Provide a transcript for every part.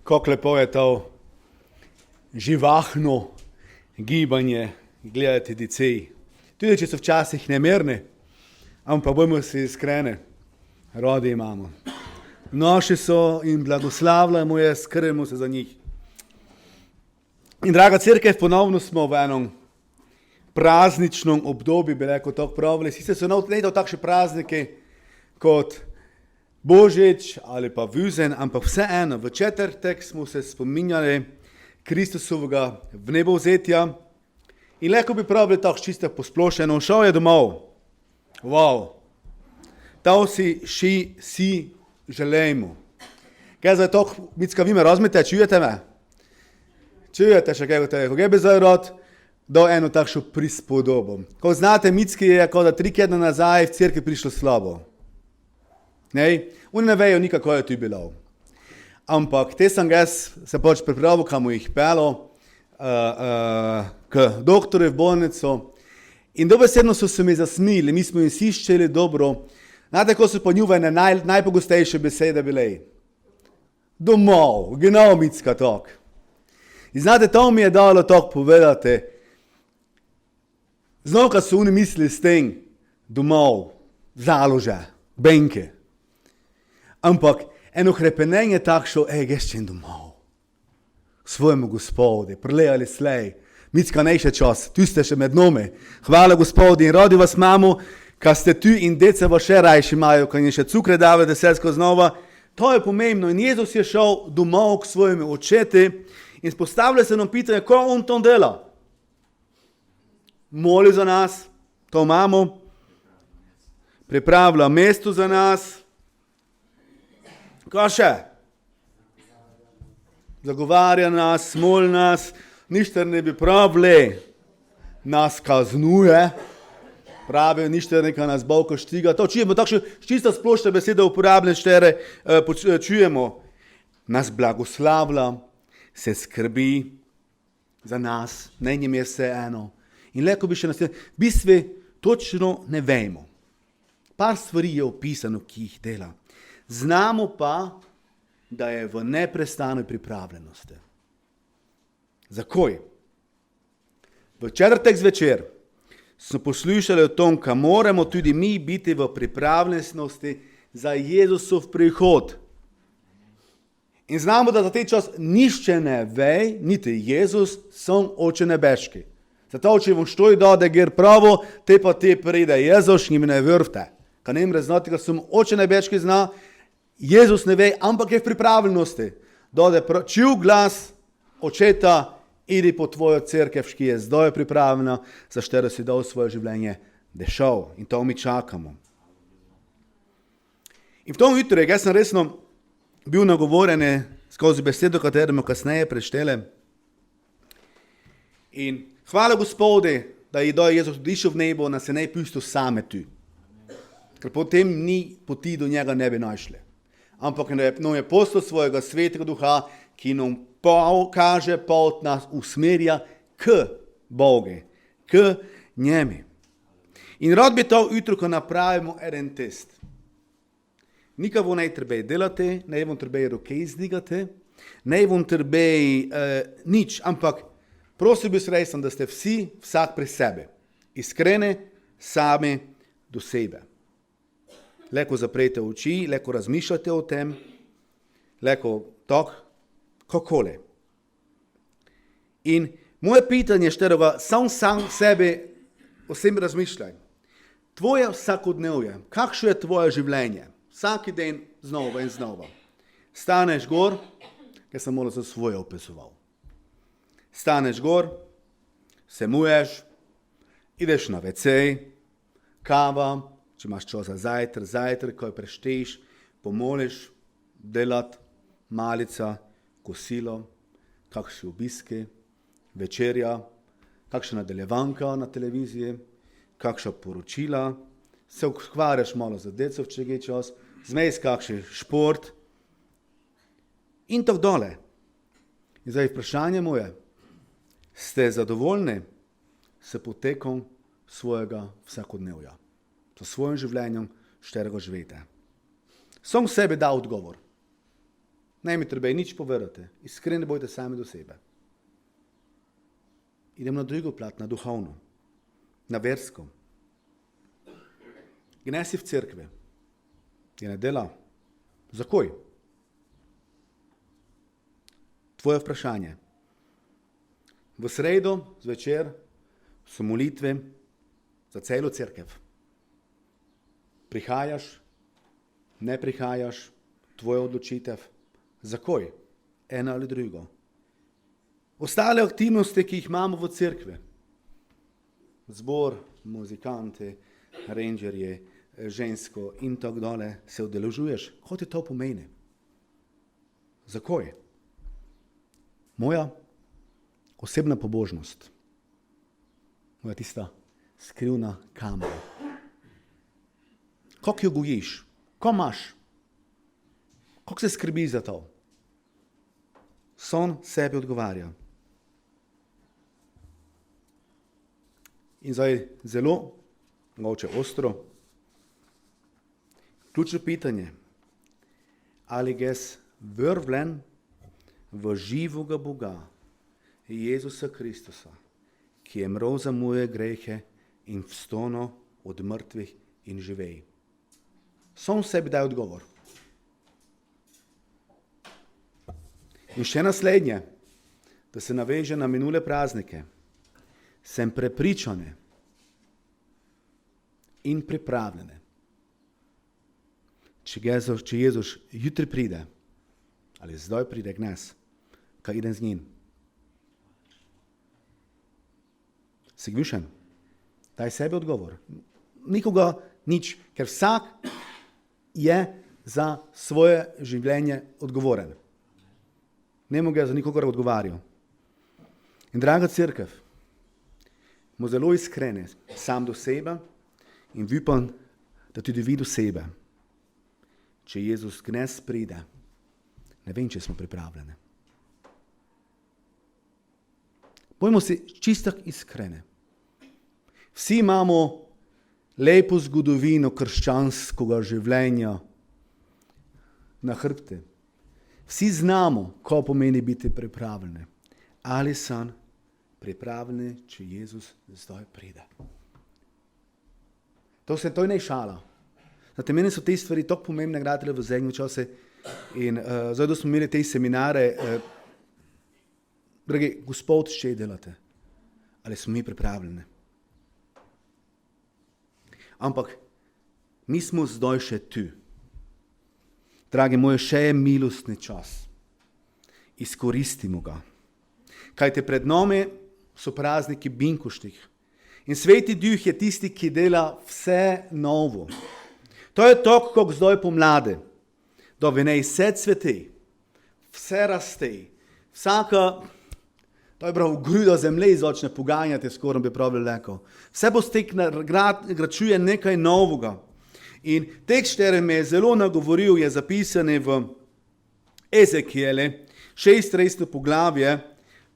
kako lepo je to živahno gibanje gledati dicej. Tudi če so včasih nemirni, ampak bojmo si iskreni, radi imamo. Naši so in blagoslavljamo je, skrbimo se za njih. In draga cerkev, ponovno smo v enom prazničnem obdobju, bi rekel tako pravili. Sicer so ne to takšne praznike kot Božič ali pa Vuzen, ampak vseeno, v četrtek smo se spominjali Kristusovega vnebovzetja in lahko bi pravili tako čisto posplošeno, šel je domov. Wow. To si želimo. Kaj za to, mitska vi me razumete, čujete me? Čujete še kaj gotovo? Kaj bi zdaj rad dal eno takšno prispodobo? Ko znate, mitski je, kot da 3 tedne nazaj v cerkvi prišlo slabo. Oni ne vejo nikako je tu bilo. Ampak te sem jaz se pač pripravil, kam jih pelo k doktorju v bolnico in dobesedno so se mi zasmili, mi smo jim siščeli dobro. Znate, ko so pa njuvene najpogostejše besede bile? Domov, genau mitska tok. In znate, to mi je dalo tok povedati. Znov, kad so oni mislili s tem domov, založe, benke. Ampak eno hrepenenje takšno, jaz čem domov. Svojemu Gospodi, prelejali slej, mitska nejše čas, tu ste še med nami. Hvala Gospodi in radi vas imamo, kad ste tu in deca vas še rajši imajo, kad je še cukre dave desetsko znova. To je pomembno in Jezus je šel domov k svojim očeti in spostavlja se nam pitanje, ko on to dela. Moli za nas, to imamo, pripravlja mesto za nas. Kaj še? Zagovarja nas, moli nas, ništa ne bi pravili, nas kaznuje, pravi, ništa neka nas Bog štiga. To čujemo, takšne čisto splošne besede uporabne štere čujemo. Nas blagoslavlja, se skrbi za nas, ne njim je vse eno. In leko bi še nas, v bistvu točno ne vemo. Par stvari je opisano, ki jih dela. Znamo pa, da je v neprestanoj pripravljenosti. Zakaj? V četrtek zvečer smo poslušali o tom, da moramo tudi mi biti v pripravljenosti za Jezusov prihod. In znamo, da za te čas nišče ne ve, niti Jezus, sem Oče nebeški. Zato, če vam štoj dode gir pravo, te pa te pride Jezus, njim ne vrvte. Kad ne mre znati, da sem Oče nebeški zna, Jezus ne ve, ampak je v pripravljenosti. Dode čuj glas Očeta, idi po tvojo cerkev, ki je zdaj pripravljena, za štero si dal svoje življenje, da je šel. In to mi čakamo. In v tom jutru, jaz sem resno bil nagovoren skozi besedo, katero bomo kasneje preštele. In hvala Gospodi, da je Jezus odišel v nebo, nas je ne pustil same tu. Ker potem ni poti do njega ne bi našli. Ampak nam je poslal svojega svetega duha, ki nam kaže pot, nas usmerja k Bogu, k njemu. In rad bi to jutro, ko napravimo en test. Nikavo ne treba delati, ne vam treba roke izdigati, ne vam treba nič, ampak prosil bi se resno, da ste vsi, vsak pri sebi, iskreni, sami do sebe. Leko zaprete oči, leko razmišljate o tem, leko tok, kakole. In moje pitanje šteroga, sam sebe o sebi razmišljaj. Tvoje vsakodnevje, kakšno je tvoje življenje? Vsaki dan znova in znova. Staneš gor, ker sem malo za svoje opisoval. Staneš gor, se muješ, ideš na WC, kava, če imaš čas za zajtrk, ko jo prešteješ, pomoliš, delat, malica, kosilo, kakšne obiske, večerja, kakšna nadaljevanka na televiziji, kakšna poročila, se ukvarjaš malo za decov, če je čas, zmejš kakšen šport in tako dole. In zdaj vprašanje moje, ste zadovoljni s potekom svojega vsakodnevja? S svojim življenjem, šterega živete. Sam sebi da odgovor. Ne mi treba nič povedati. Iskreni bojte sami do sebe. Idem na drugo plat, na duhovno, na versko. Gne si v cerkve. Je ne dela. Zakoj? Tvoje vprašanje. V sredo zvečer so molitve za celo cerkev. Prihajaš, ne prihajaš, tvoja odločitev. Zakoj? Eno ali drugo. Ostale aktivnosti, ki jih imamo v cerkve. Zbor, muzikante, rangerje, žensko in tako dole, se udeležuješ. Kaj ti to pomeni? Zakaj? Moja osebna pobožnost. Moja tista skrivna kamera. Kako jo gojiš? Ko imaš? Kako se skrbi za to? Son sebi odgovarja. In zdaj zelo, mogoče ostro, ključno pitanje, ali geš vrvlen v živoga Boga, Jezusa Kristusa, ki je mrl za moje grehe in vstono od mrtvih in živej. Sam sebi daj odgovor. In še naslednje, da se naveže na minule praznike. Sem prepričane in pripravljene. Če Jezus jutri pride, ali zdaj pride k nas, kaj idem z njim. Si glušen? Daj sebi odgovor. Nikoga nič, ker vsak je za svoje življenje odgovoren. Ne mogo za nikogar odgovarjal. In draga cerkev, mo zelo iskrene, sam do sebe in upam, da tudi vi do sebe. Če Jezus k nas pride, ne vem, če smo pripravljeni. Bojmo se čisto iskrene. Vsi imamo lepo zgodovino krščanskega življenja na hrbte. Vsi znamo, ko pomeni biti pripravljeni. Ali sem pripravljeni, če Jezus zdaj pride. To je ne šala. Znate, meni so te stvari tako pomembne, gradile v zadnje čase. In zdaj, da smo imeli te seminare, dragi, Gospod, še delate. Ali smo mi pripravljeni? Ampak mi smo zdaj še tu. Dragi moji, še je milostni čas. Izkoristimo ga. Kajte pred nami so prazniki binkoštih. In Sveti Duh je tisti, ki dela vse novo. To je to, kako zdaj pomladi. Da v njej vse cveti, vse raste, vsaka, to je prav, gruda zemlje začne poganjati, skoraj bi prav rekel. Vse bo stek gračuje nekaj novega. In tekst, který me je zelo nagovoril, je zapisan v Ezekijele, 36. poglavje,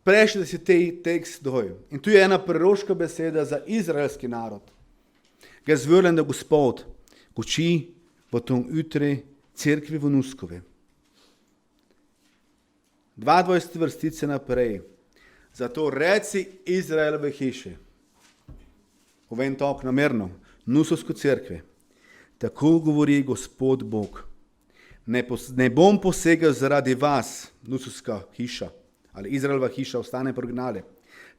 prejšnji si te tekst doj. In tu je ena proroška beseda za izraelski narod. Ga zvörlen da Gospod, koči v tom jutri cerkvi v Nuskovi. 22 vrstice naprej. Zato reci Izraelove hiši. Povem to namerno. Nusovsko cerkvi. Tako govori Gospod Bog. Ne bom posegel zaradi vas, Nusovska hiša, ali Izraelova hiša ostane prognale,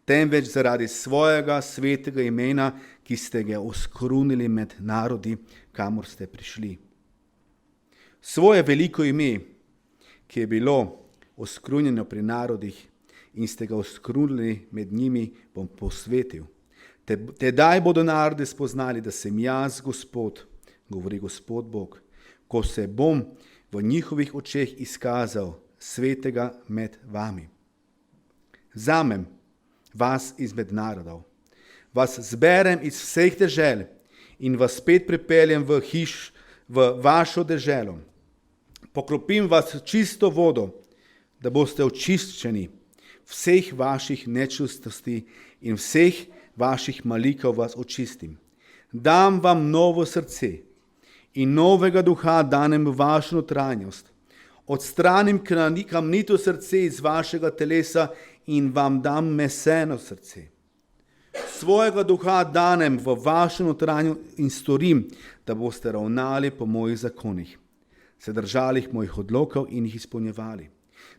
temveč zaradi svojega svetega imena, ki ste ga oskrunili med narodi, kamor ste prišli. Svoje veliko ime, ki je bilo oskrunjeno pri narodih in ste ga oskrunili med njimi, bom posvetil. Tedaj bodo narodi spoznali, da sem jaz Gospod, govori Gospod Bog, ko se bom v njihovih očeh izkazal svetega med vami. Zamem vas izmed narodov, vas zberem iz vseh dežel in vas spet pripeljem v vašo deželo. Poklopim vas čisto vodo, da boste očiščeni vseh vaših nečistosti in vseh vaših malikov vas očistim. Dam vam novo srce in novega duha danem v vašo notranjost. odstranim kamnito srce iz vašega telesa in vam dam meseno srce. Svojega duha danem v vašem notranju in storim, da boste ravnali po mojih zakonih, se držali mojih odlokov in jih izpolnjevali.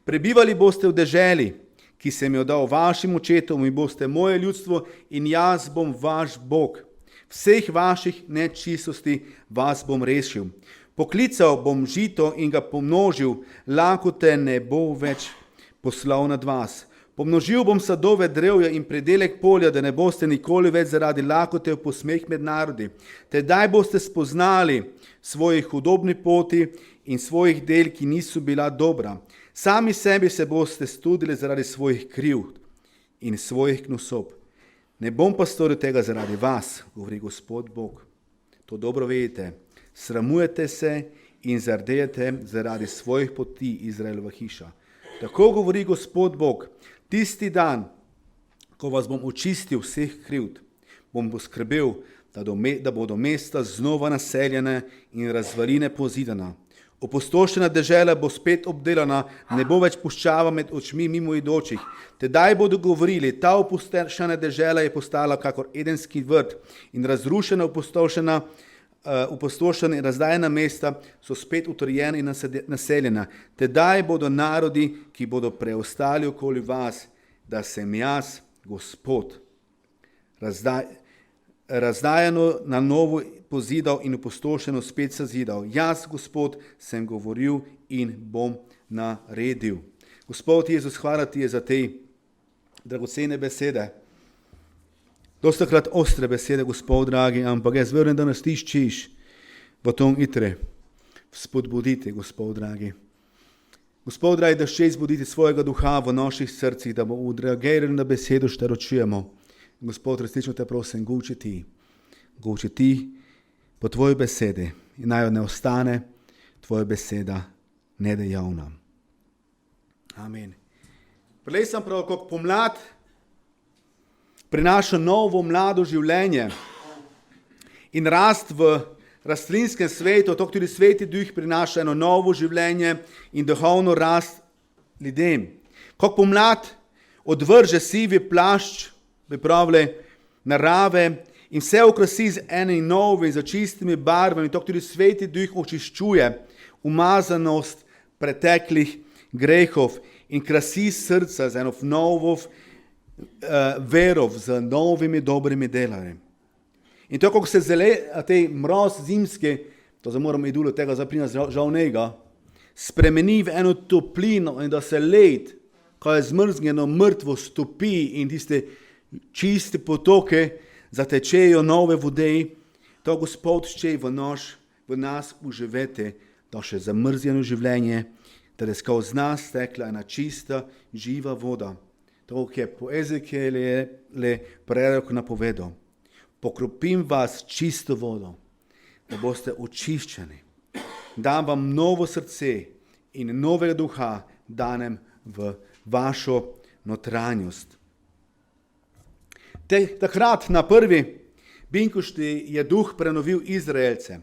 Prebivali boste v deželi, ki sem jo dal vašim očetom, in boste moje ljudstvo in jaz bom vaš Bog. Vseh vaših nečistosti vas bom rešil. Poklical bom žito in ga pomnožil, lakote ne bo več poslal nad vas. Pomnožil bom sadove drevja in predelek polja, da ne boste nikoli več zaradi lakote v posmeh med narodi. Tedaj boste spoznali svojih hudobni poti in svojih del, ki niso bila dobra. Sami sebi se boste studili zaradi svojih krivd in svojih gnusob. Ne bom pa storil tega zaradi vas, govori Gospod Bog. To dobro vedite. Sramujete se in zardejete zaradi svojih poti, Izraelova hiša. Tako govori Gospod Bog. Tisti dan, ko vas bom očistil vseh krivd, bom poskrbel, da bodo mesta znova naseljene in razvaline pozidana. Opustošena dežela bo spet obdelana, ne bo več puščava med očmi mimoidočih. Tedaj bodo govorili, ta opustošena dežela je postala kakor edenski vrt in razrušena, opustošena in razdajena mesta so spet utrjena in naseljena. Tedaj bodo narodi, ki bodo preostali okoli vas, da sem jaz, Gospod, razdajano na novo pozidal in opustošeno spet sazidal. Jaz, Gospod, sem govoril in bom naredil. Gospod Jezus, hvala ti je za te dragocene besede. Dostakrat ostre besede, Gospod dragi, ampak jaz verujem, da nas ti ščiš v tom itre. Spodbudite, Gospod dragi. Gospod dragi, da še izbudite svojega duha v naših srcih, da bomo odreagirali na besedo, što ročujemo. Gospod, resnično te prosim, govči ti po tvoji besedi in naj ne ostane tvoja beseda nedejavna. Amen. Prej sem prav, kako pomlad prinaša novo mlado življenje in rast v rastlinskem svetu, tako tudi Sveti Duh prinaša eno novo življenje in duhovno rast ljudem. Kako pomlad odvrže sivi plašč, pripravlja narave in vse okrasi z enim novim, za čistimi barvami, tako tudi Sveti Duh očiščuje umazanost preteklih grehov in krasi srca z eno novo vero, z novimi dobrimi delami. In tako, ko se te mroz zimske, to za moramo idulu tega zaprina žal njega, spremeni v eno toplino in da se led, ko je zmrznjeno mrtvo, stopi in tiste čiste potoke zatečejo nove vode, to Gospod šče v nas uživete, da še zamrzjeno življenje, da je skozi nas tekla ena čista, živa voda. To, ki je po Ezekijelu prerok napovedal. Pokropim vas čisto vodo, da boste očiščeni. Dam vam novo srce in novega duha danem v vašo notranjost. Takrat na prvi binkošti je duh prenovil Izraelce.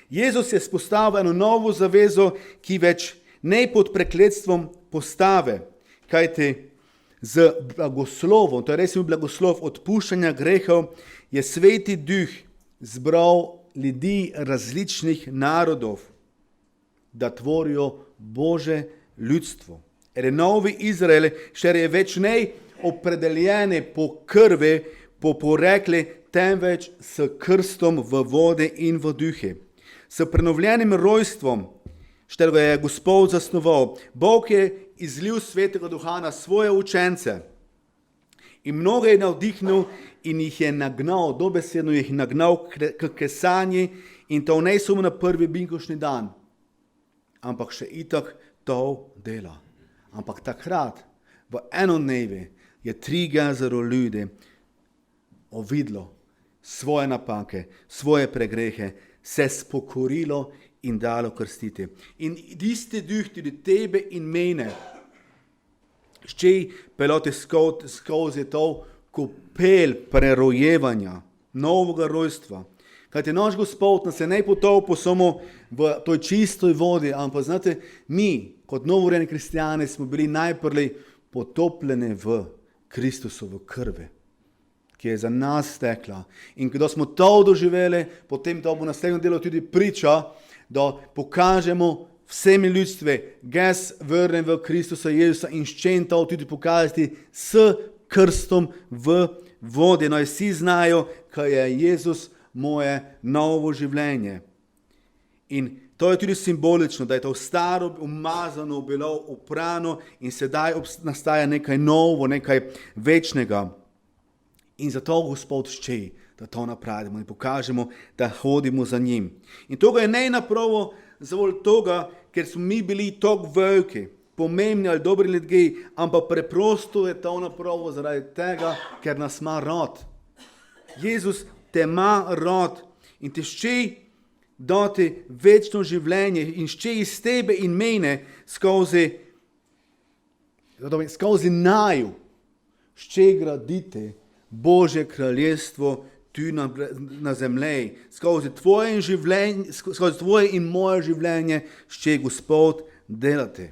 Jezus je spostavil eno novo zavezo, ki več ne pod prekletstvom postave, kajti z blagoslovom, to je res blagoslov odpuščanja grehov, je Sveti Duh zbral ljudi različnih narodov, da tvorijo Bože ljudstvo. Novi Izrael še je več ne opredeljene po krvi, po porekli, temveč s krstom v vode in v duhe. S prenovljenim rojstvom, što ga je Gospod zasnoval, Bog je izlil Svetega Duha na svoje učence in mnoge je navdihnil in jih je nagnal, dobesedno jih nagnal k kesanji in to ne samo na prvi binkošni dan, ampak še itak to dela. Ampak takrat, v eno dnevi, je 3000 ljudi ovidlo svoje napake, svoje pregrehe, se spokorilo in dalo krstiti. In isti duh tudi tebe in mene šče pelote skozi to kopel prerojevanja, novega rojstva, Kajti naš Gospod nas je ne potopil samo v toj čistoj vodi, ampak znate, mi, kot novorojeni kristijani, smo bili najprej potopljeni v Kristusovo krvi, ki je za nas tekla. In ko smo to doživeli, potem to bo naslednjo delo tudi priča, da pokažemo vsemi ljudstve, jaz vrnem v Kristusa Jezusa in s čem to tudi pokazati s krstom v vodi. No, vsi znajo, kaj je Jezus moje novo življenje. In to je tudi simbolično, da je to staro umazano bilo, oprano in sedaj nastaja nekaj novo, nekaj večnega. In zato Gospod šče, da to napravimo in pokažemo, da hodimo za njim. In toga je ne napravo zavolj toga, ker smo mi bili tako veliki, pomembni ali dobri ljudje, ampak preprosto je to napravo zaradi tega, ker nas ima rad. Jezus te ima rad in te šče dati večno življenje in šče iz tebe in mene skozi naju šče graditi Božje kraljestvo tu na zemlji, skozi tvoje in moje življenje šče Gospod delati.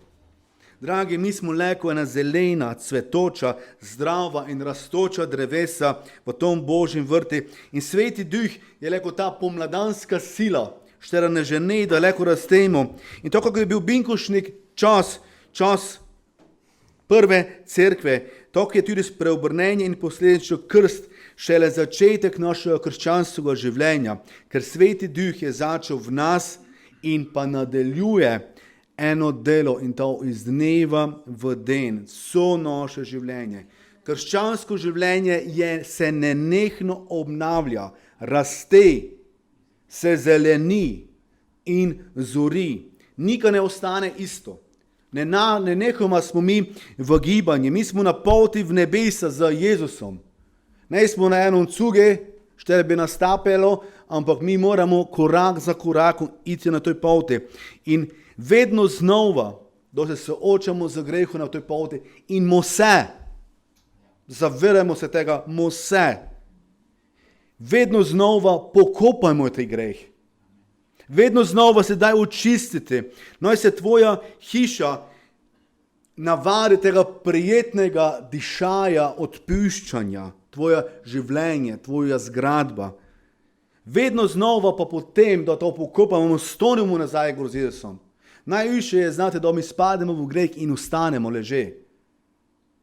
Dragi, mi smo leko ena zelena, cvetoča, zdrava in rastoča drevesa v tom Božjem vrti in Sveti Duh je leko ta pomladanska sila, štera ne žene, da leko rastemo. In to, kako je bil Binkošnik čas prve cerkve, to je tudi spreobrnenje in posledično krst, šele začetek našega krščanskega življenja, ker Sveti Duh je začel v nas in pa nadaljuje eno delo in to iz dneva v den, so naše življenje. Krščansko življenje se nenehno obnavlja, raste, se zeleni in zori. Nikaj ne ostane isto. Nenehoma smo mi v gibanju, mi smo na poti v nebesa z Jezusom. Ne smo na enom cuge, štere bi nas tapelo, ampak mi moramo korak za korakom iti na toj poti. In vedno znova, da se soočamo z grehom na toj poti in zavedamo se tega, vedno znova pokopajmo taj greh. Vedno znova se daj očistiti. Naj se tvoja hiša navadi tega prijetnega dišaja odpuščanja, tvoja življenje, tvoja zgradba. Vedno znova pa potem, da to pokopamo, stonimo nazaj gor z Jezusom. Najviše je, znate, da mi spademo v greh in ustanemo leže.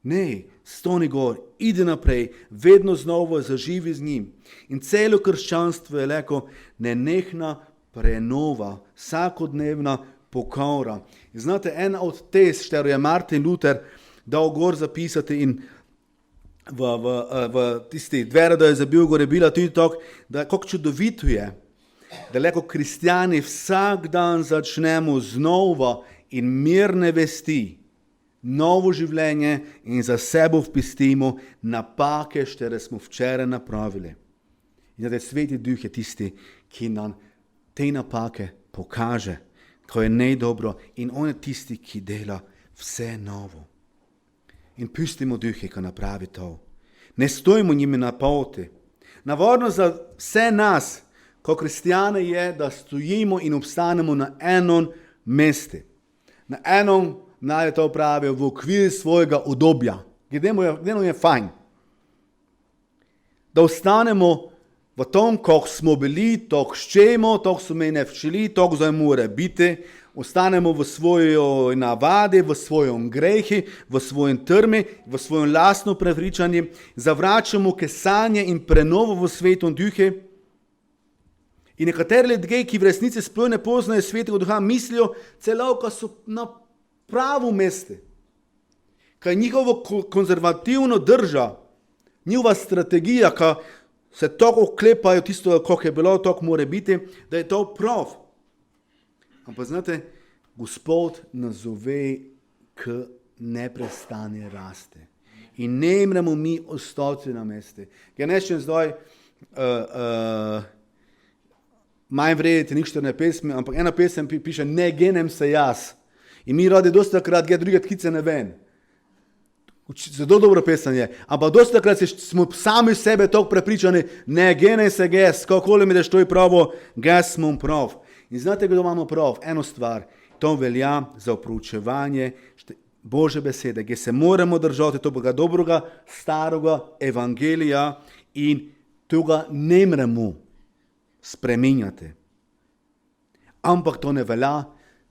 Ne, stoni gor, ide naprej, vedno znova zaživi z njim. In celo krščanstvo je leko nenehna prenova, vsakodnevna pokora. In znate, ena od tez, štero je Martin Luther dal gor zapisati in v tisti dvere, da je zabil gor, je bila tudi tako, da kako čudovito je, da leko kristjani vsak dan začnemo znova in mirne vesti, novo življenje in za sebo vpistimo napake, štere smo včeraj napravili. In znate, Sveti Duh je tisti, ki nam te napake pokaže, ko je nedobro in on je tisti, ki dela vse novo. In pustimo Duhe, ko napravi to. Ne stojimo njimi na poti. Navodno za vse nas, ko kristijane je, da stojimo in obstanemo na enom mestu. Na enom, naj to pravijo, v okviru svojega udobja. Gdje je fajn. Da ostanemo v tom, kako smo bili, tako ščemo, tako so me nevčili, tako zdaj mora biti, ostanemo v svoji navadi, v svojem grehi, v svojem trmi, v svojem lastno prepričanju, zavračamo kesanje in prenovo v Svetom Duhu. In nekateri ljudje, ki v resnici sploh ne poznajo Svetega Duha, mislijo celo, da so na pravu mestu. Kaj njihovo konzervativno drža, njihova strategija, ka se tako oklepajo tisto, kako je bilo, tako mora biti, da je to prav. Ampak znate, Gospod nas zove k neprestane raste. In ne moremo mi ostati na mestu. Ja neščem zdaj manj vrediti ništerne pesmi, ampak ena pesem piše ne genem se jaz. In mi radi dosta krat druge tkice ne ven. Zelo dobro pesem je, ampak dosti takrat smo sami sebe tako prepričani, ne, gene se ges, kakoli mi daš to je pravo, ges smo prav. In znate, kdo imamo prav? Eno stvar, to velja za proučevanje Božje besede, kjer se moramo držati tega dobrega, starega evangelija in tega ne moremo spreminjati. Ampak to ne velja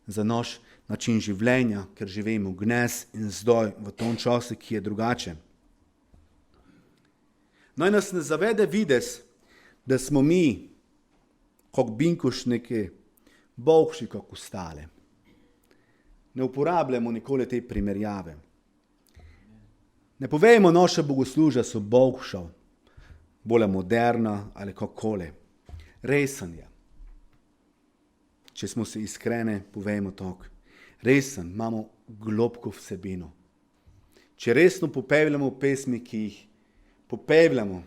za naš način življenja, ker živimo gnes in zdaj v tom času, ki je drugače. Naj nas ne zavede vides, da smo mi, kot binkošniki, boljši kot ostale. Ne uporabljamo nikoli te primerjave. Ne povejmo, naše bogoslužja so boljša, bolj moderna ali kakoli. Resen je. Če smo se iskreni, povejmo tako. Resen, imamo globko vsebino. Če resno popevljamo pesmi, ki jih popevljamo,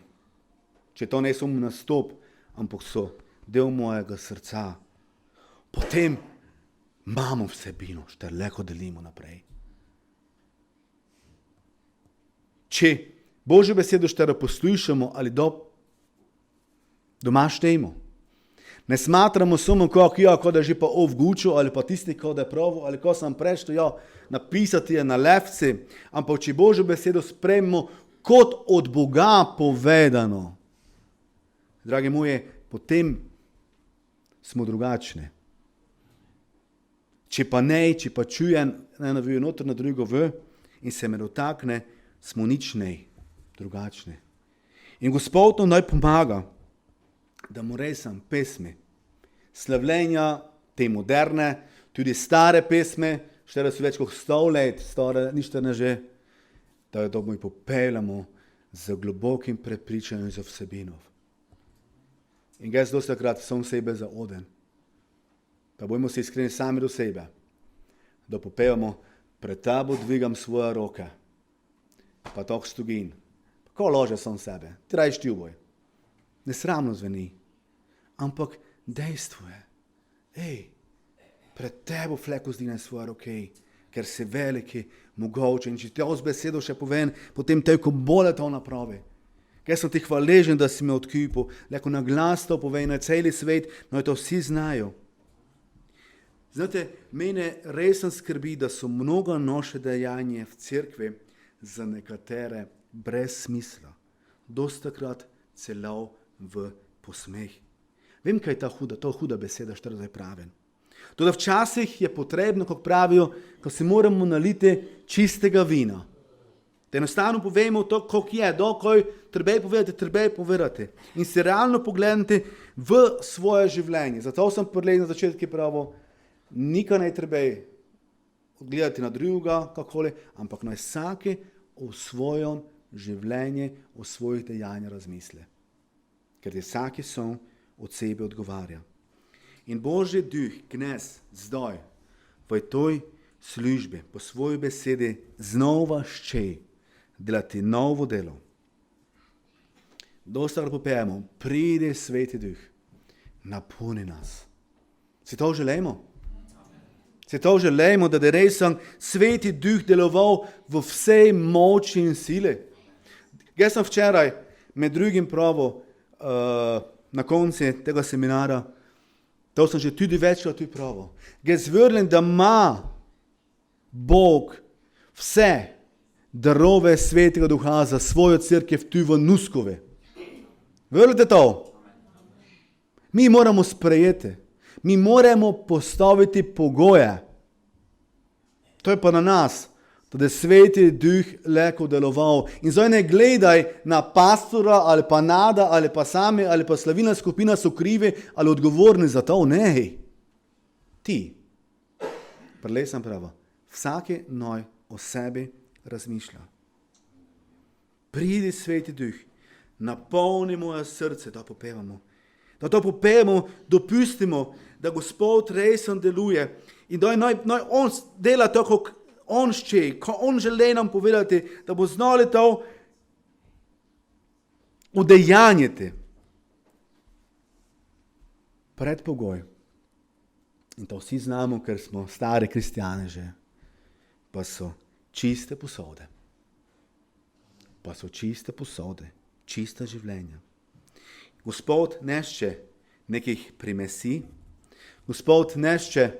če to ne so nastop, ampak so del mojega srca, potem imamo vsebino, što lahko delimo naprej. Če Božjo besedo što poslušamo ali doma štejmo, ne smatramo samo kako da že pa ovgučo ali pa tisti, ko da je pravo, ali ko sem prešto, napisati je na levci, ampak če Božjo besedo spremimo kot od Boga povedano, dragi moji, potem smo drugačni. Če pa ne, če pa čujem, eno vijo noter na drugo v in se me dotakne, smo nič ne, drugačni. In Gospod nam naj pomaga, da mu resam pesmi, slavljenja, te moderne, tudi stare pesme, štere so več kot 100 let, stare, ništa ne že, da jo dobro popeljamo z globokim prepričanjem za vsebinov. In jaz dosti takrat sam sebe za oden. Pa bojmo se iskreni sami do sebe, da popevamo, pred tabo dvigam svoje roke, pa tako stogin, pa ko lože sam sebe, ti rajiš ti uboj. Nesramno zveni, ampak dejstvo je, pred tebo fleku zdine svoje roke, ker si veliki, mogoče, in če ti z besedo še povem, potem teko bolje to napravi. Ker sem ti hvaležen, da si me odkupil, lahko na glas to povej na celi svet, no to vsi znajo. Znate, mene resen skrbi, da so mnoga naše dejanje v cerkvi za nekatere brez smisla, dostakrat celo v posmeh. Vem, kaj je to huda beseda, što zdaj pravim. Toda včasih je potrebno, kako pravijo, ko se moramo naliti čistega vina. Da enostavno povemo to, kako je, dokaj treba povedati. In se realno pogledati v svoje življenje. Zato sem prvi na začetku pravil, nikaj ne treba gledati na druga, kakoli, ampak naj vsake o svojem življenju, o svojih dejanjih razmisle. Ker je vsaki son od sebe odgovarja. In Božji duh, knes, zdaj, v toj službi, po svoji besedi, znova šče delati novo delo. Dostakrat popevamo, pridi sveti duh, napolni nas. Si to želimo? Si to želimo, da je res sveti duh deloval v vsej moči in sile? Jaz sem včeraj med drugim pravil, na konci tega seminara, to sem že tudi večkrat tudi pravil. Jaz verjamem, da ima Bog vse darove svetega duha za svojo cerkev tu v Nuskove. Verjamete to? Mi moramo sprejeti. Mi moramo postaviti pogoje. To je pa na nas, da je sveti duh lahko deloval. In zdaj ne gledaj na pastora ali pa Nada ali pa sami ali pa slavilna skupina so krivi ali odgovorni za to. Ne. Ti. Prelej sem pravo. Vsake noj o sebi razmišlja. Pridi sveti duh, napolni moje srce, da popevamo. Da to popevamo, dopustimo, da Gospod resen deluje in da naj on dela to, kako on šče, ko on želi nam povedati, da bo znali to udejanjiti. Predpogoj. In to vsi znamo, ker smo stari kristjani že, pa so čiste posode. pa so čiste posode, čista življenja. Gospod nešče nekih primesi, Gospod nešče,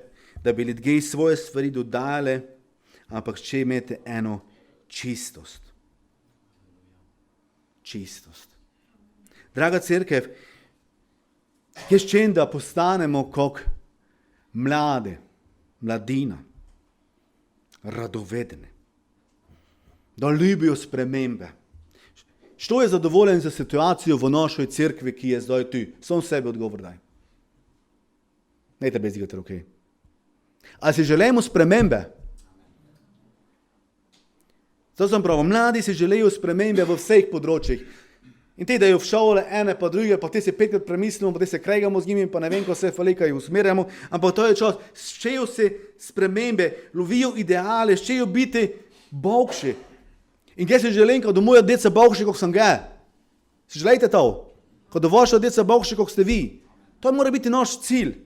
da bi ljudje svoje stvari dodali, ampak če imate eno čistost. Čistost. Draga cerkev, jaz čem, da postanemo kot mladina, radovedne, da ljubijo spremembe. Što je zadovoljen za situacijo v našoj cerkvi, ki je zdaj tu? Sam sebi odgovor daj. Ne te bezdigati roke. Ali si želimo spremembe? To sem prav, mladi si želijo spremembe v vseh področjih. In te dajo v šole, ene pa druge, pa te se 5krat premislimo, pa te se kregamo z njimi, pa ne vem, ko se falika usmerjamo, ampak to je čas, ščejo se spremembe, lovijo ideale, ščejo biti boljši. In jaz si želim, kot da moja deca boljši, kot sem ga. Si želite to? Kot da vaša deca boljši, kot ste vi. To mora biti naš cilj.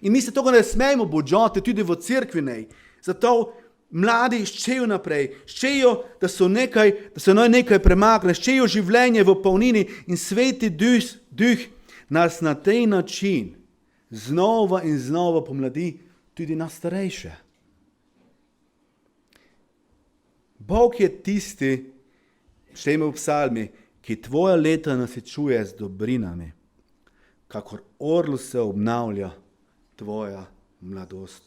In mi se toga ne smemo bođati tudi v cerkvi nej. Zato mladi ščejo naprej, ščejo, da se nekaj premakne, ščejo življenje v polnini in sveti duh nas na tej način znova in znova pomladi tudi na starejše. Bog je tisti, štejmo v psalmi, ki tvoja leta nasičuje z dobrinami, kakor orlu se obnavlja tvoja mladost.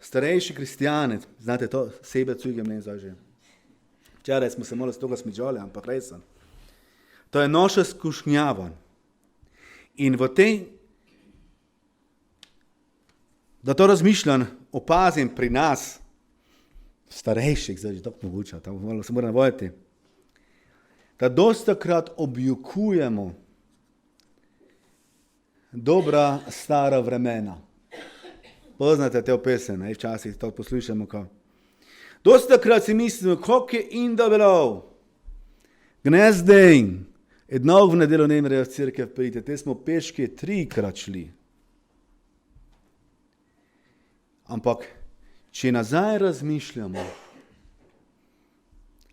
Starejši kristijane, znate to, sebe cugem ne zažem. Včeraj smo se malo z toga smiđali, ampak resen. To je naša skušnjava. In v tej, da to razmišljam, opazim pri nas, starejših, zdaj že tako mogoče, tam malo se moram navojiti, da dostakrat objokujemo dobra stara vremena. Poznate te pesem, včasih to poslušamo kao. Dostakrat si mislimo, kako je inda bilo. Gnezdej, jednog v nedeljo ne morejo v cerkev priti, te smo peške 3krat šli. Ampak, če nazaj razmišljamo,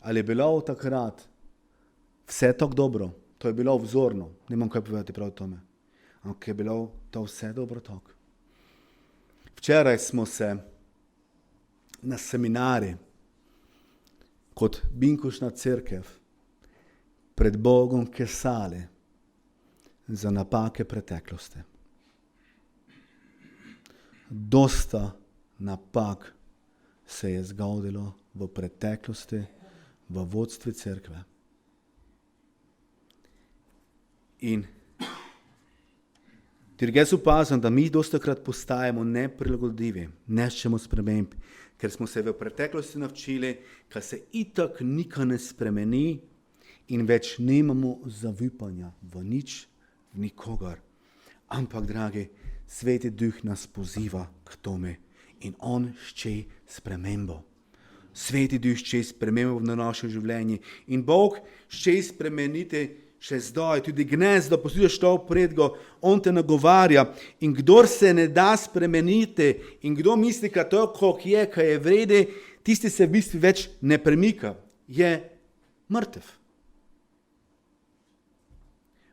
ali je bilo takrat vse tako dobro, to je bilo vzorno, nemam kaj povedati prav o tome, ampak je bilo to vse dobro tako. Včeraj smo se na seminari kot Binkošna cerkev pred Bogom kesali za napake preteklosti. Dosta napak se je zgodilo v preteklosti v vodstvi cerkve. In jaz opazam, da mi dostakrat postajamo neprilagodljivi, neščemo sprememb, ker smo se v preteklosti navčili, kar se itak nikaj ne spremeni in več nemamo zaupanja v nič, v nikogar. Ampak, dragi, Sveti Duh nas poziva k tome in on šče spremembo. Sveti Duh šče spremembo v naše življenje in Bog šče spremeniti še zdaj, tudi gnezdo, poslušaš to predgo, on te nagovarja in kdor se ne da spremeniti in kdo misli, ka to, kako je, kaj je vrede, tisti se v bistvu več ne premika, je mrtev.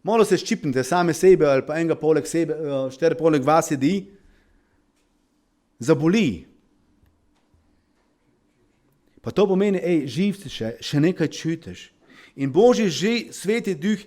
Malo se ščipnite same sebe ali pa enega poleg sebe, 4 poleg vas jedi, zaboli. Pa to pomeni, živ si še nekaj čutiš. In Božji Sveti Duh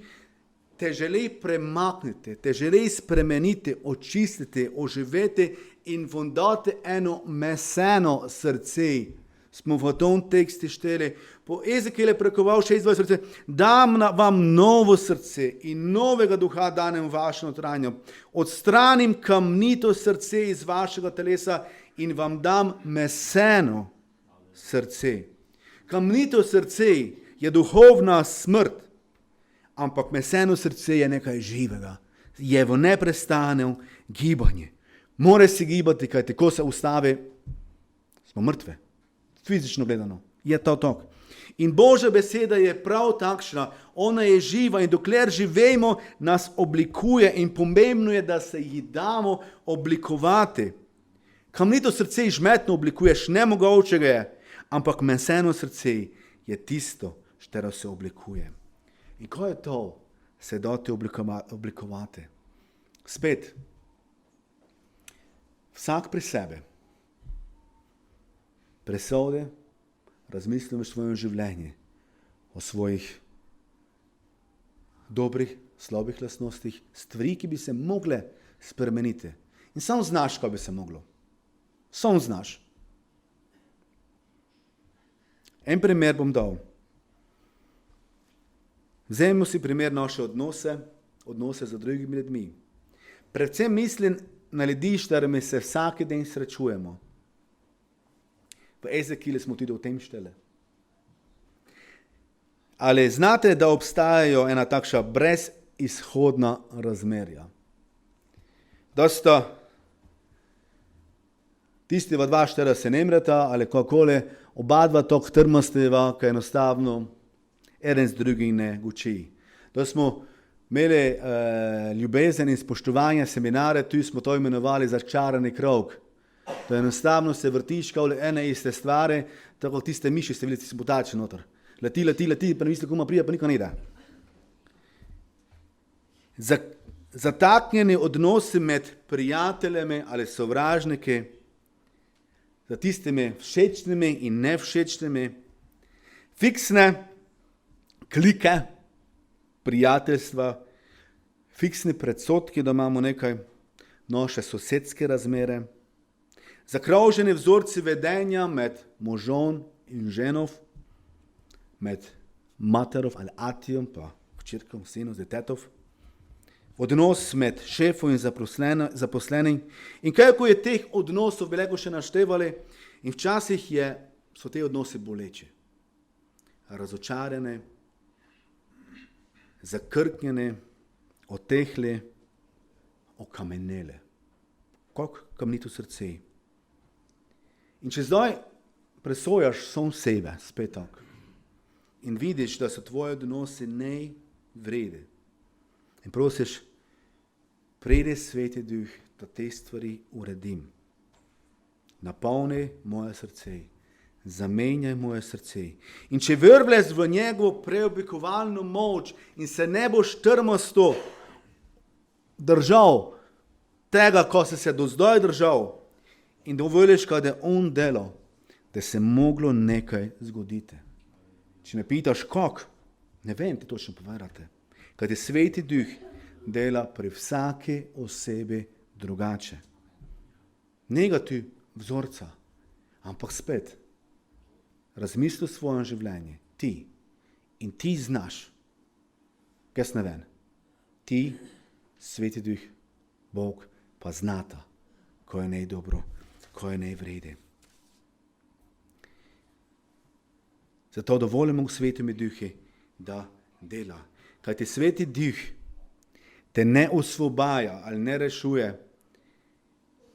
te želi premakniti, te želi spremeniti, očistiti, oživeti in vam dati eno meseno srce. Smo v tom tekstu šteli, po Ezekiel je prekoval 26 srce, dam vam novo srce in novega duha danem v vašo notranjo. Odstranim kamnito srce iz vašega telesa in vam dam meseno srce. Kamnito srce je duhovna smrt, ampak meseno srce je nekaj živega, je v neprestanem gibanju. More se gibati, kaj tako se ustavi, smo mrtve, fizično gledano, je to tok. In Božja beseda je prav takšna, ona je živa in dokler živimo, nas oblikuje in pomembno je, da se ji damo oblikovati. Kamnito srce žmetno oblikuješ, nemogoče ga je, ampak meseno srce je tisto, što se oblikuje. In ko je to, se date oblikovati. Spet, vsak pri sebe presodi, razmisli v svojem življenju o svojih dobrih, slabih lastnostih, stvari, ki bi se mogle spremeniti. In sam znaš, kaj bi se moglo. Sam znaš. En primer bom dal. Vzemimo si primer naše odnose z drugimi ljudmi. Predvsem mislim na ljudi, s katerimi se vsak dan srečujemo. V Ezekili smo tudi o tem šteli. Ali znate, da obstajajo ena takša brezizhodna razmerja? Da sta tisti v dva štera se ne mreta, ali kakole, oba dva tok trmasteva, kaj enostavno eden z drugim ne guči. Da smo imeli ljubezen in spoštovanje seminare, tu smo to imenovali začarani krog. Da enostavno se vrtiš kao ene iste stvari, tako tiste miši ste videli, ti se botači noter. Leti, pa ne misli, kuma prija, pa niko ne da. Zataknjeni odnosi med prijateljami ali sovražniki, za tistimi všečnimi in nevšečnimi, fiksne klike prijateljstva, fiksni predsodki, da imamo nekaj naše sosedske razmere, zakroženi vzorci vedenja med možom in ženov, med materov ali atijom, pa včerkom, sinov, detetov, odnos med šefom in zaposlenim. In kako je teh odnosov, bi lahko še naštevali, in včasih so te odnosi boleči, razočarane, zakrknjene, otehli, okamenele. Kako kamnito srce. In če zdaj presojaš sam sebe, spet tako, in vidiš, da so tvoji odnosi nevredi, in prosiš, pridi Sveti Duh, da te stvari uredim. Napolni moje srce, zamenjaj moje srce. In če vrbleš v njegovo preoblikovalno moč in se ne boš trmasto držal tega, ko si se do zdaj držal, in dovoliš, kad je on delal, da se moglo nekaj zgoditi. Če me pitaš, kako, ne vem, ti točno povedati. Kad je Sveti Duh dela pri vsaki osebi drugače. Negativ vzorca, ampak spet, razmisli v svojem življenju, ti, in ti znaš, kaj ne vem, ti, Sveti Duh, Bog, pa znata, ko je nej dobro, ko je nej vredi. Zato dovolimo Svetemu Duhu, da dela. Kajti Sveti Duh te ne osvobaja ali ne rešuje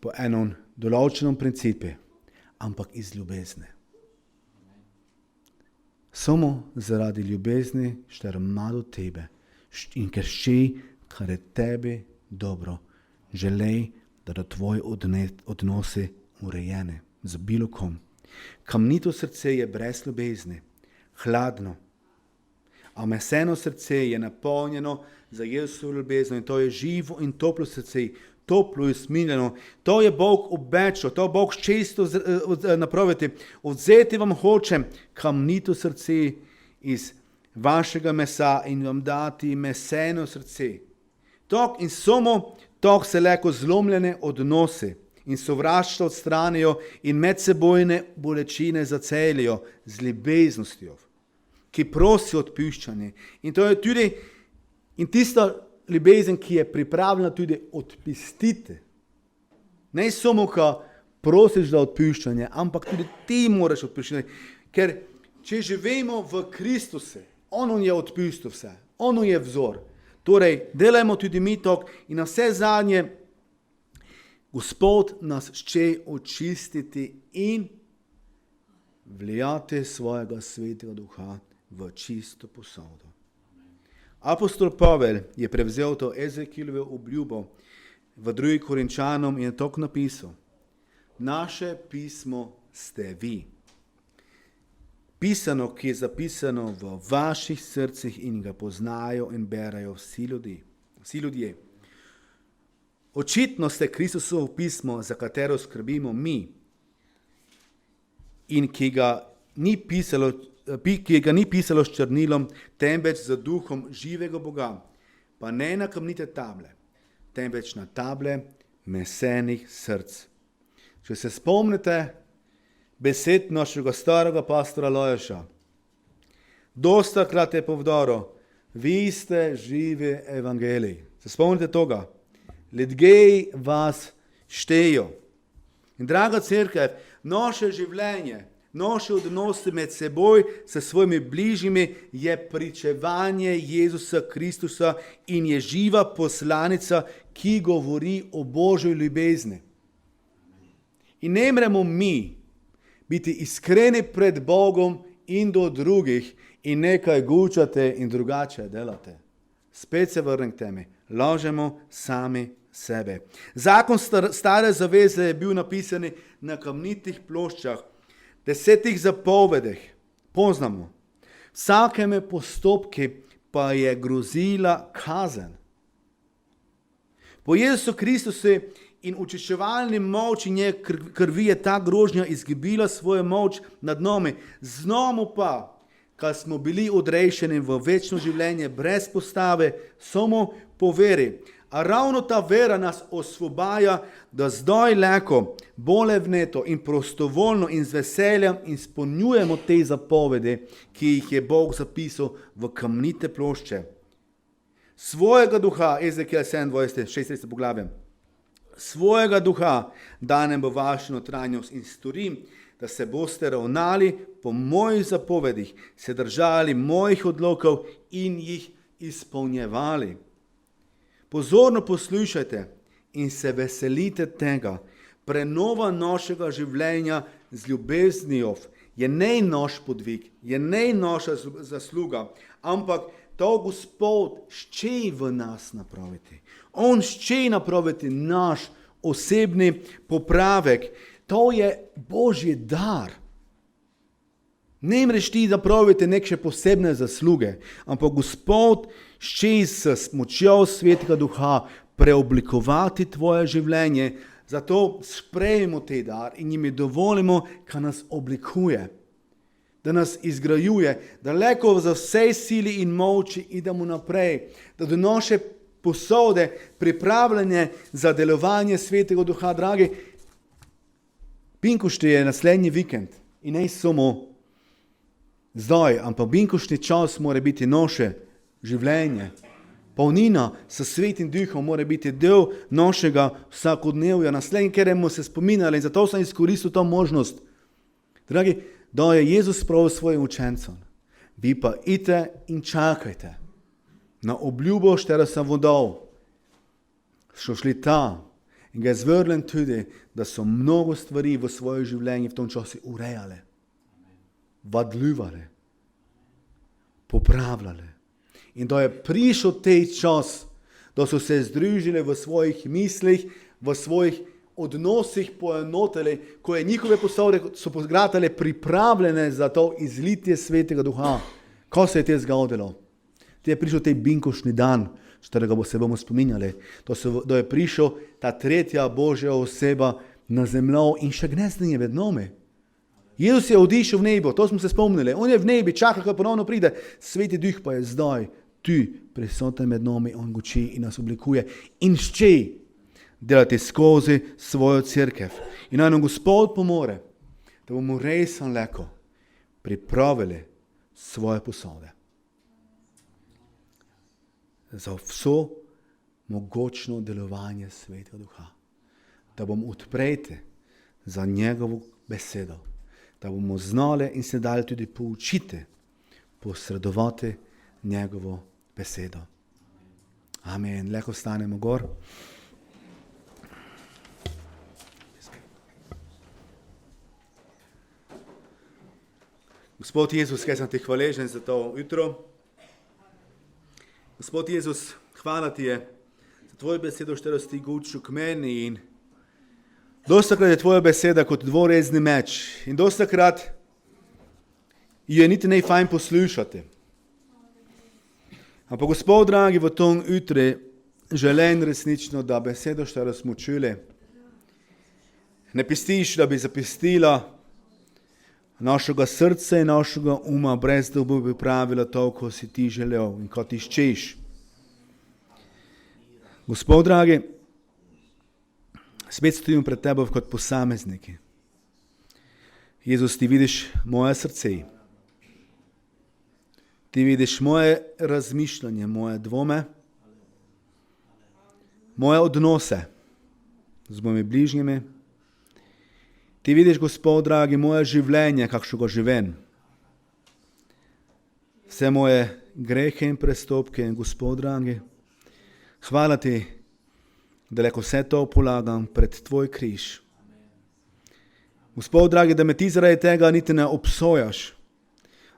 po enom določenem principu, ampak iz ljubezni. Samo zaradi ljubezni, štera ima do tebe in ker še, kar je tebi dobro, želej, da do tvoji odnosi urejene z bilo kom. Kamnito srce je brez ljubezni, hladno, a meseno srce je napolnjeno za Jezusovo ljubezen in to je živo in toplo srce, toplo in smiljeno. To je Bog obečal, to Bog često napraviti. Vzeti vam hočem kamnito srce iz vašega mesa in vam dati meseno srce. Tok in samo tok se lahko zlomljene odnose in sovraštvo odstranijo in medsebojne bolečine zacelijo z ljubeznostjo, ki prosi odpuščanje. In to je tudi in tista ljubezen, ki je pripravljena tudi odpustiti. Ne samo, ko prosiš za odpuščanje, ampak tudi ti moraš odpuščati. Ker če živimo v Kristuse, on je odpustil vse, on je vzor. Torej, delajmo tudi mi to in na vse zadnje, Gospod nas šče očistiti in vlijati svojega Svetega Duha v čisto posodo. Apostol Pavel je prevzel to Ezekielove obljubo v 2. Korinčanom in je tako napisal: naše pismo ste vi. pisano, ki je zapisano v vaših srcih in ga poznajo in berajo vsi ljudje. Očitno ste Kristusovo pismo, za katero skrbimo mi, in ki ga ni pisalo s črnilom, temveč z duhom živega Boga, pa ne na kamnite table, temveč na table mesenih src. Če se spomnite besed našega starega pastora Loješa, dostakrat je povdaril, vi ste živi evangelij. Se spomnite toga? Ljudje vas štejo. In draga cerkev, naše življenje, naše odnose med seboj, s svojimi bližnjimi, je pričevanje Jezusa Kristusa in je živa poslanica, ki govori o Božji ljubezni. In ne moremo mi biti iskreni pred Bogom in do drugih in nekaj gučate in drugače delate. Spet se vrnem k temi. Lažemo sami sebe. Zakon stare zaveze je bil napisan na kamnitih ploščah, 10 zapovedih. Poznamo. Vsakeme postopki pa je grozila kazen. Po Jezusu Kristusu in očiščevalni moči njegove krvi je ta grožnja izgubila svojo moč nad nami. Znamo pa, kad smo bili odrešeni v večno življenje brez postave, samo po veri. A ravno ta vera nas osvobaja, da zdaj lahko bolj vneto in prostovoljno in z veseljem izpolnjujemo te zapovedi, ki jih je Bog zapisal v kamnite plošče. Svojega duha, Ezekiel 27, 36 poglavje, svojega duha danem v vašo notranjost in storim, da se boste ravnali po mojih zapovedih, se držali mojih odlokov in jih izpolnjevali. Pozorno poslušajte in se veselite tega. Prenova našega življenja z ljubeznijo je ne naš podvig, je ne naša zasluga, ampak to Gospod šče v nas napraviti. On šče napraviti naš osebni popravek. To je Božji dar. Ne moreš ti napraviti neke posebne zasluge, ampak Gospod šče s močjo Svetega Duha preoblikovati tvoje življenje, zato sprejmemo te dar in jim dovolimo, da nas oblikuje, da nas izgrajuje, da lahko za vse sili in moči idemo naprej, da do naše posode pripravljene za delovanje Svetega Duha, dragi, Binkošti je naslednji vikend in ne samo zdaj, ampak binkoštni čas mora biti naše življenje. Polnina s Svetim Duhom mora biti del našega vsakodnevja. Naslednji, ker bomo se spominjali, in zato sem izkoristil to možnost. Dragi, da je Jezus pravil svojim učencem, vi pa idite in čakajte na obljubo, katero sem vam dal. So šli tam in ga je zvrlen tudi, da so mnogo stvari v svoje življenje v tom času urejale, vadljivale, popravljale. In da je prišel tej čas, da so se združili v svojih mislih, v svojih odnosih poenotili, ko je njihove posode so pogratale pripravljene za to izlitje Svetega Duha. Ko se je te zgodilo? Te je prišel tej binkošni dan, s katerega se bomo spominjali. Da je prišel ta tretja Božja oseba na zemljo in še gnezden je med nami. Jezus je odišel v nebo, to smo se spomnili. On je v nebi, čaka, ko ponovno pride. Sveti Duh pa je zdaj tu prisoten med nami, on guči in nas oblikuje in šče delati skozi svojo cerkev. In naj nam Gospod pomore, da bomo res lahko pripravili svoje posode za vso mogočno delovanje Svetega Duha. Da bomo odpreti za njegovo besedo, da bomo znali in se dali tudi poučiti, posredovati njegovo besedo. Amen. Lahko vstanemo gor. Gospod Jezus, kaj sem ti hvaležen za to jutro. Gospod Jezus, hvala ti je za tvojo besedo, katero si gučil k meni in dostakrat je tvoja beseda kot dvorezni meč in dostakrat je niti ne fajn poslušati. Ampak Gospod dragi, v tom jutri želim resnično, da besedo, što smo čuli, ne pistiš, da bi zapistila našega srca in našega uma, brez da bi pripravila to, ko si ti želel in ko ti ščeš. Gospod dragi, spet stojim pred teboj kot posamezniki. Jezus, ti vidiš moje srce. Ti vidiš moje razmišljanje, moje dvome, moje odnose z mojimi bližnjimi. Ti vidiš, Gospod dragi, moje življenje, kakšno ga živim. Vse moje grehe in prestopke, Gospod dragi, hvala ti, da lahko vse to polagam pred tvoj križ. Gospod dragi, da me ti zaradi tega niti ne obsojaš,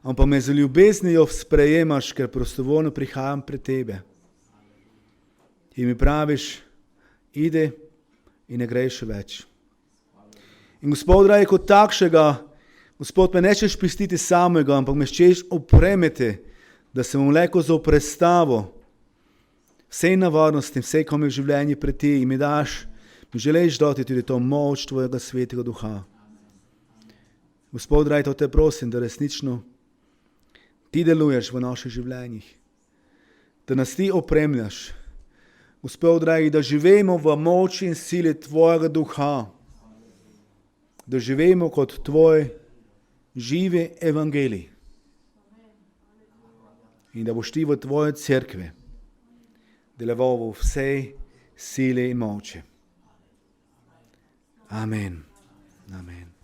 ampak me z ljubeznijo sprejemaš, ker prostovoljno prihajam pred tebe. In mi praviš, ide in ne greš več. In Gospod dragi, kot takšega, Gospod, me nečeš pustiti samega, ampak me češ opremiti, da se bom lahko zoprestavo vsej nevarnosti, vsej, ko mi v življenju pred ti in mi daš, mi želiš dati tudi to moč tvojega svetega duha. Gospod dragi, to te prosim, da resnično ti deluješ v naših življenjih, da nas ti opremljaš. Gospod dragi, da živimo v moči in sili tvojega duha, da živimo kot tvoj živi evangelij in da boš ti v tvoji cerkvi deloval v vsej sili in moči. Amen. Amen.